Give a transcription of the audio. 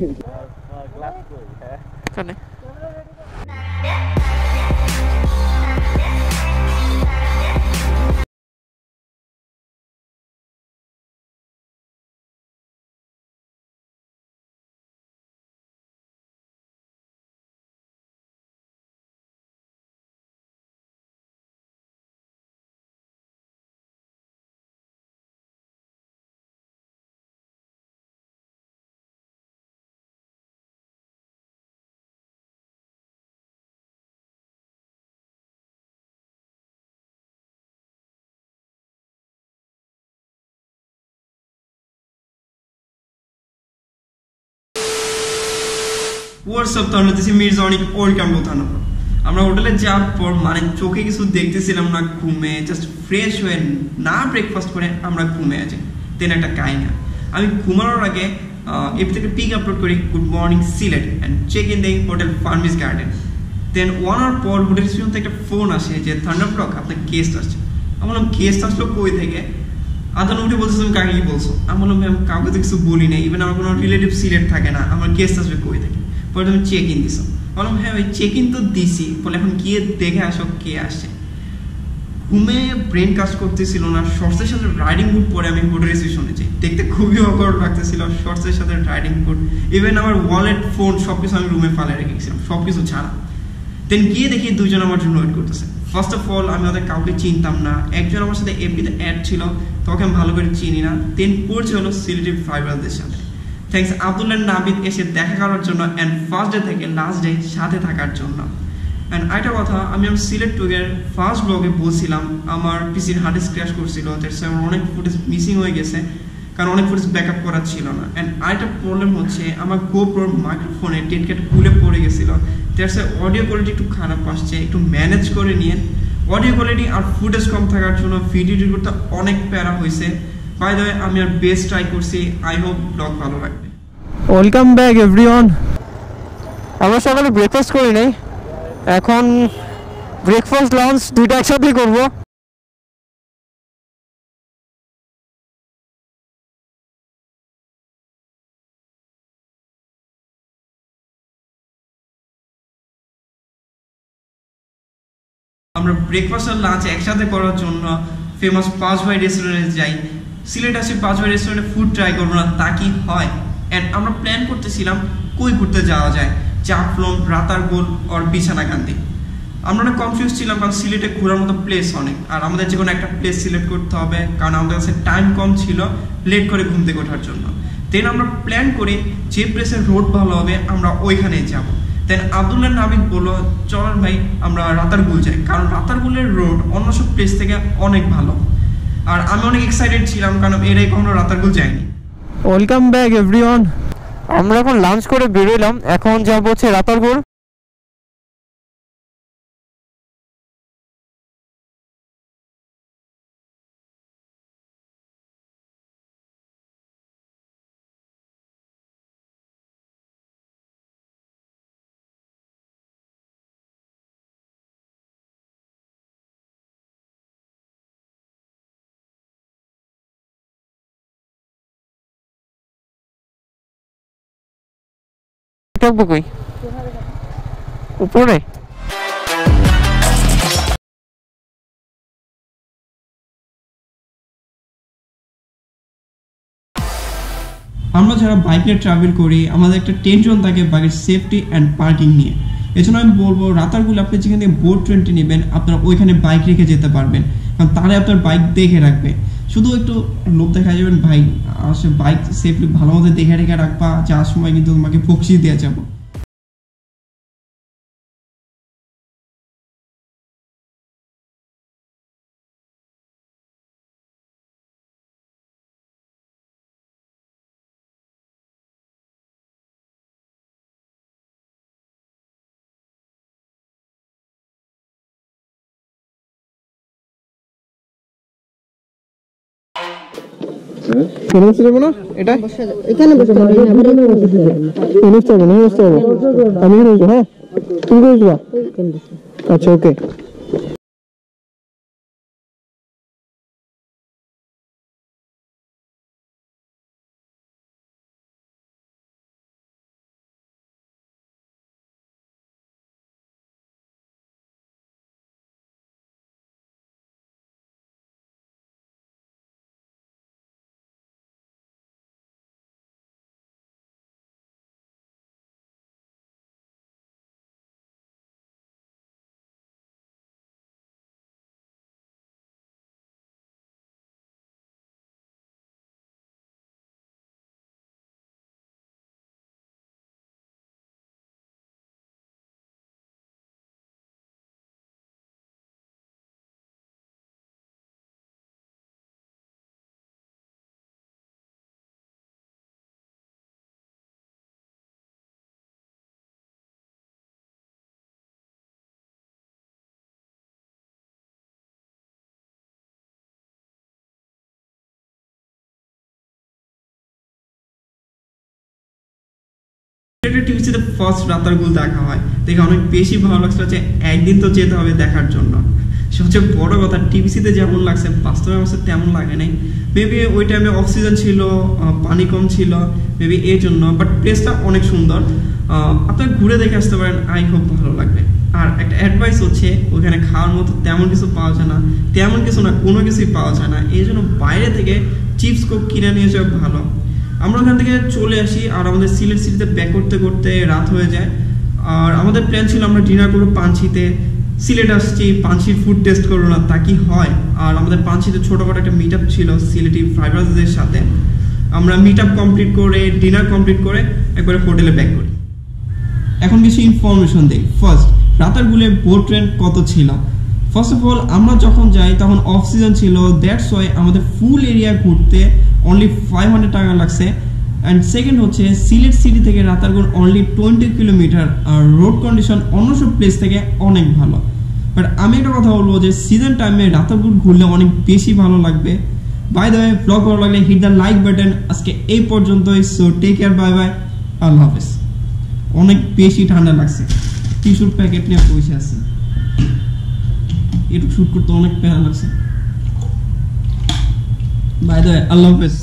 Glass কই হ্যাঁ এখানে হোয়াটসঅ্যাপ তাহলে দিছি মির্জা অনেক ওয়েলকাম বোথানো আমরা হোটেলে যাওয়ার পর মানে চোখে কিছু দেখতেছিলাম না ঘুমে জাস্ট ফ্রেশ হয়ে না ব্রেকফাস্ট করে আমরা ঘুমে আছি দেন একটা কাহিনী আমি ঘুমানোর আগে এপি থেকে পিক আপলোড করি good morning Sylhet and check in the hotel Farmis garden then 1 hour পর হোটেল রিসেপশন থেকে একটা ফোন আসে যে থান্ডারব্লক আপনার গেস্ট আসছে আমি বললাম গেস্ট আসলো কই থেকে আদান উঠে বলছো তুমি কাকে কি বলছো আমি বললাম ম্যাম কাউকে তো কিছু বলি না ইভেন আমার কোনো রিলেটিভ সিলেট থাকে না আমার গেস্ট আসবে কই থেকে পরে তুমি চেক ইন দিছো বললাম হ্যাঁ ভাই চেক ইন তো দিছি বলে এখন গিয়ে দেখে আসো কে আসে ঘুমে ব্রেন কাজ করতেছিল না শর্টসের সাথে রাইডিং বুট পরে আমি হোটেল রিসেপশনে যাই দেখতে খুবই অকওয়ার্ড লাগতেছিল শর্টসের সাথে রাইডিং বুট ইভেন আমার ওয়ালেট ফোন সবকিছু আমি রুমে ফেলে রেখেছিলাম সবকিছু ছাড়া দেন গিয়ে দেখি দুজন আমার জন্য ওয়েট করতেছে ফার্স্ট অফ অল আমি ওদের কাউকে চিনতাম না একজন আমার সাথে এফবিতে অ্যাড ছিল তোকে আমি ভালো করে চিনি না দেন পড়ছে হলো সিলেটি ফাইবারদের সাথে থ্যাংকস আব্দুল্লাহ নাবিদ এসে দেখা করার জন্য অ্যান্ড ফার্স্ট ডে থেকে লাস্ট ডে সাথে থাকার জন্য অ্যান্ড আরেকটা কথা আমি আমার সিলেট টুগের ফার্স্ট ব্লগে বলছিলাম আমার পিসির হার্ড ডিস্ক ক্র্যাশ করছিল আমার অনেক ফুটেজ মিসিং হয়ে গেছে কারণ অনেক ফুটেজ ব্যাকআপ করা ছিল না অ্যান্ড আরেকটা প্রবলেম হচ্ছে আমার গোপ্রোর মাইক্রোফোনে ডেড ক্যাট খুলে পড়ে গেছিলো অডিও কোয়ালিটি একটু খারাপ আসছে একটু ম্যানেজ করে নিয়ে অডিও কোয়ালিটি আর ফুটেজ কম থাকার জন্য ভিডিও এডিট করতে অনেক প্যারা হয়েছে বাই দ্য ওয়ে আমি আর বেস্ট ট্রাই করছি আই হোপ ব্লগ ভালো লাগবে ওয়েলকাম ব্যাক এভরিওয়ান আমরা সকালে ব্রেকফাস্ট করি নাই এখন ব্রেকফাস্ট লাঞ্চ দুইটা একসাথেই করবো আমরা ব্রেকফাস্ট আর লাঞ্চ একসাথে করার জন্য ফেমাস পাঁচ ভাই রেস্টুরেন্টে যাই সিলেট আসি পাঁচ ভাই রেস্টুরেন্টে ফুড ট্রাই করবো না তা কি হয় অ্যান্ড আমরা প্ল্যান করতেছিলাম কই ঘুরতে যাওয়া যায় জাফলং রাতারগুল আর বিছানাকান্দি আমরা অনেক কনফিউজ ছিলাম কারণ সিলেটে ঘোরার মতো প্লেস অনেক আর আমাদের যে কোনো একটা প্লেস সিলেক্ট করতে হবে কারণ আমাদের কাছে টাইম কম ছিল লেট করে ঘুম থেকে ওঠার জন্য দেন আমরা প্ল্যান করি যে প্লেসের রোড ভালো হবে আমরা ওইখানে যাবো দেন আব্দুল্লাহ নাবিদ বললো চলেন ভাই আমরা রাতারগুল যাই কারণ রাতারগুলের রোড অন্য সব প্লেস থেকে অনেক ভালো আর আমি অনেক এক্সাইটেড ছিলাম কারণ এরাই কখনো রাতারগুল যায়নি ওয়েলকাম ব্যাক এভরিওয়ান আমরা এখন লাঞ্চ করে বেরোলাম এখন যাবো হচ্ছে রাতারগুল থাকবো কই উপরে আমরা যারা বাইকে ট্রাভেল করি আমাদের একটা টেনশন থাকে বাইকের সেফটি অ্যান্ড পার্কিং নিয়ে এজন্য আমি বলবো রাতারগুল আপনি যেখান থেকে বোট ট্রেনটি নেবেন আপনারা ওইখানে বাইক রেখে যেতে পারবেন কারণ তারা আপনার বাইক দেখে রাখবে শুধু একটু লোক দেখা যাবেন ভাই আসলে বাইক সেফলি ভালো মতো দেখে রেখে রাখবা যাওয়ার সময় কিন্তু তোমাকে বকশিশ দেওয়া যাবো এখানে বসে যাবো না এটা এখানে বসে যাবো আমি হ্যাঁ তুমি করে আচ্ছা ওকে টিভিসিতে ফার্স্ট রাতারগুল দেখা হয়, দেখে অনেক বেশি ভালো লাগছিল যে একদিন তো যেতে হবে দেখার জন্য। সবচেয়ে বড় কথা, টিভিসিতে যেমন লাগছে বাস্তবে আমার তেমন লাগে নাই। মেবি ওই টাইমে অক্সিজেন ছিল, পানি কম ছিল, মেবি এই জন্য। বাট প্লেসটা অনেক সুন্দর, আপনারা ঘুরে দেখে আসতে পারেন, আই হোপ ভালো লাগবে। আর একটা অ্যাডভাইস হচ্ছে, ওইখানে খাওয়ার মতো তেমন কিছু পাওয়া যায় না, তেমন কিছু না, কোনো কিছুই পাওয়া যায় না। এই জন্য বাইরে থেকে চিপস কোক কিনে নিয়ে যাওয়া ভালো। আমরা ওখান থেকে চলে আসি, আর আমাদের সিলেট সিটিতে ব্যাক করতে করতে রাত হয়ে যায়। আর আমাদের প্ল্যান ছিল আমরা ডিনার করবো পাঞ্চিতে। সিলেট আসছি, পাঞ্চির ফুড টেস্ট করবো না তা কি হয়। আর আমাদের পাঞ্চিতে ছোটোখাটো একটা মিট আপ ছিল সিলেটি ফাইবারদের সাথে। আমরা মিট আপ কমপ্লিট করে, ডিনার কমপ্লিট করে একবারে হোটেলে ব্যাক করি। এখন কিছু ইনফরমেশন দিই। ফার্স্ট, রাতারগুলে বোট রেন্ট কত ছিল। ফার্স্ট অফ অল, আমরা যখন যাই তখন অফ সিজন ছিল, দ্যাটস ওয়াই আমাদের ফুল এরিয়া ঘুরতে অনলি 500 টাকা লাগছে। অ্যান্ড সেকেন্ড হচ্ছে, সিলেট সিটি থেকে রাতারগুল অনলি 20 কিলোমিটার, আর রোড কন্ডিশন অন্য সব প্লেস থেকে অনেক ভালো। বাট আমি একটা কথা বলবো যে সিজন টাইমে রাতারগুল ঘুরলে অনেক বেশি ভালো লাগবে। বাই দ্য ওয়ে, ব্লগ ভালো লাগলে হিট দ্য লাইক বাটন। আজকে এই পর্যন্তই, so take care, bye bye, আল্লাহ হাফেজ। অনেক বেশি ঠান্ডা লাগছে, টিস্যুর প্যাকেট নিয়ে বসে আছে, একটু শুট করতে অনেক প্যারা লাগছে। বাই দ্য ওয়ে, আল্লাহ হাফেজ।